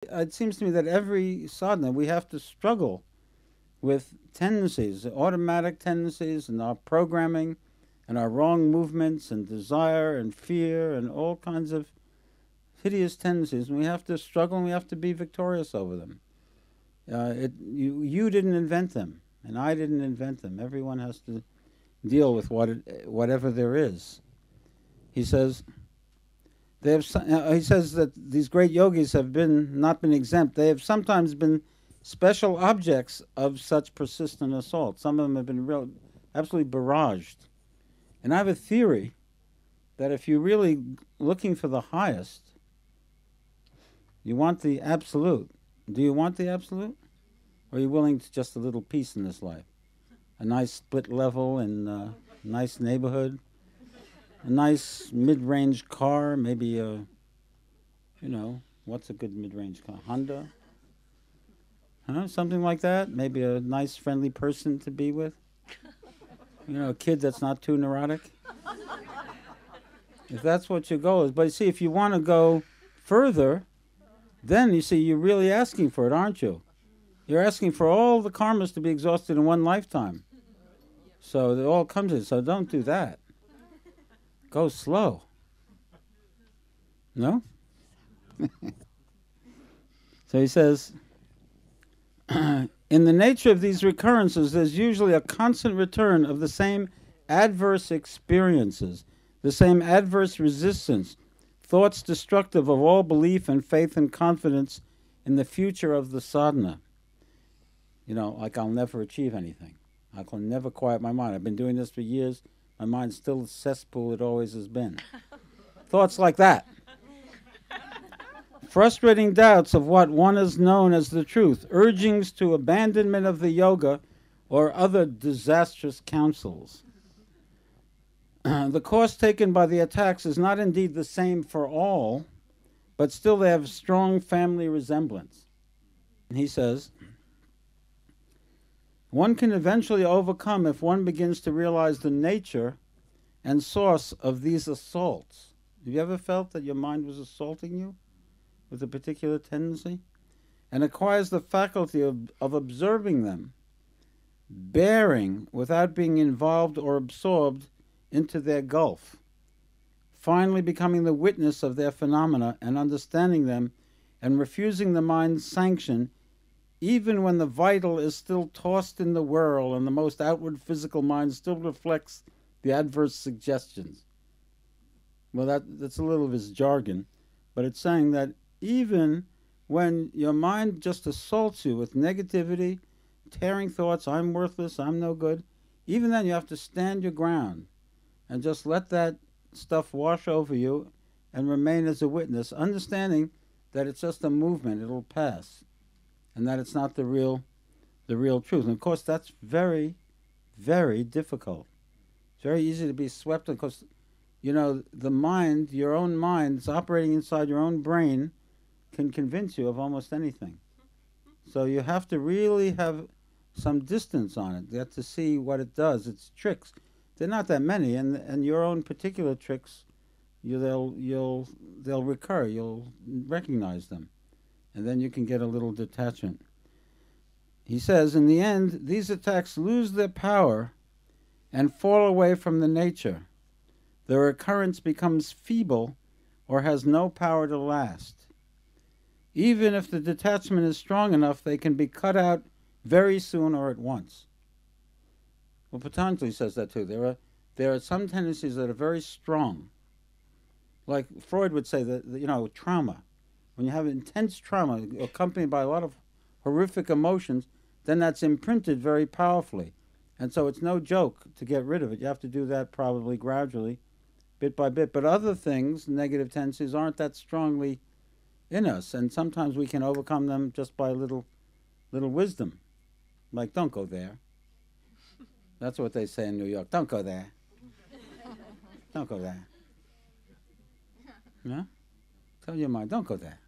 It seems to me that every sadhana we have to struggle with tendencies, automatic tendencies, and our programming, and our wrong movements, and desire, and fear, and all kinds of hideous tendencies. And we have to struggle, and we have to be victorious over them. You didn't invent them, and I didn't invent them. Everyone has to deal with whatever there is. He says he says that these great yogis have not been exempt. They have sometimes been special objects of such persistent assault. Some of them have been absolutely barraged. And I have a theory that if you're really looking for the highest, you want the absolute. Do you want the absolute? Or are you willing to just a little peace in this life? A nice split level in a nice neighborhood, a nice mid-range car, maybe a, what's a good mid-range car? Honda? Something like that. Maybe a nice, friendly person to be with. A kid that's not too neurotic. If that's what your goal is. But you see, if you want to go further, then you see you're really asking for it, aren't you? You're asking for all the karmas to be exhausted in one lifetime. So it all comes in. So don't do that. Go slow. No? So he says, in the nature of these recurrences, there's usually a constant return of the same adverse experiences, the same adverse resistance, thoughts destructive of all belief and faith and confidence in the future of the sadhana. Like I'll never achieve anything. I can never quiet my mind. I've been doing this for years. My mind's still the cesspool it always has been. Thoughts like that. Frustrating doubts of what one has known as the truth, urgings to abandonment of the yoga or other disastrous counsels. The course taken by the attacks is not indeed the same for all, but still they have strong family resemblance. He says, one can eventually overcome if one begins to realize the nature and source of these assaults. Have you ever felt that your mind was assaulting you with a particular tendency? And acquires the faculty of observing them, bearing without being involved or absorbed into their gulf, finally becoming the witness of their phenomena and understanding them and refusing the mind's sanction even when the vital is still tossed in the whirl and the most outward physical mind still reflects the adverse suggestions. Well, that's a little of his jargon, but it's saying that even when your mind just assaults you with negativity, tearing thoughts, I'm worthless, I'm no good, even then you have to stand your ground and just let that stuff wash over you and remain as a witness, understanding that it's just a movement, it'll pass, and that it's not the real truth. And of course that's very, very difficult. It's very easy to be swept because the mind, your own mind, is operating inside your own brain, can convince you of almost anything. So you have to really have some distance on it. You have to see what it does. Its tricks. They're not that many, and your own particular tricks, they'll recur. You'll recognize them, and then you can get a little detachment. He says, in the end, these attacks lose their power and fall away from the nature. Their occurrence becomes feeble or has no power to last. Even if the detachment is strong enough, they can be cut out very soon or at once. Well, Patanjali says that too. There are some tendencies that are very strong. Like Freud would say that, trauma. When you have intense trauma accompanied by a lot of horrific emotions, then that's imprinted very powerfully. And so it's no joke to get rid of it. You have to do that probably gradually, bit by bit. But other things, negative tendencies, aren't that strongly in us. And sometimes we can overcome them just by little wisdom. Like, don't go there. That's what they say in New York. Don't go there. Don't go there. Yeah? Tell your mind, don't go there.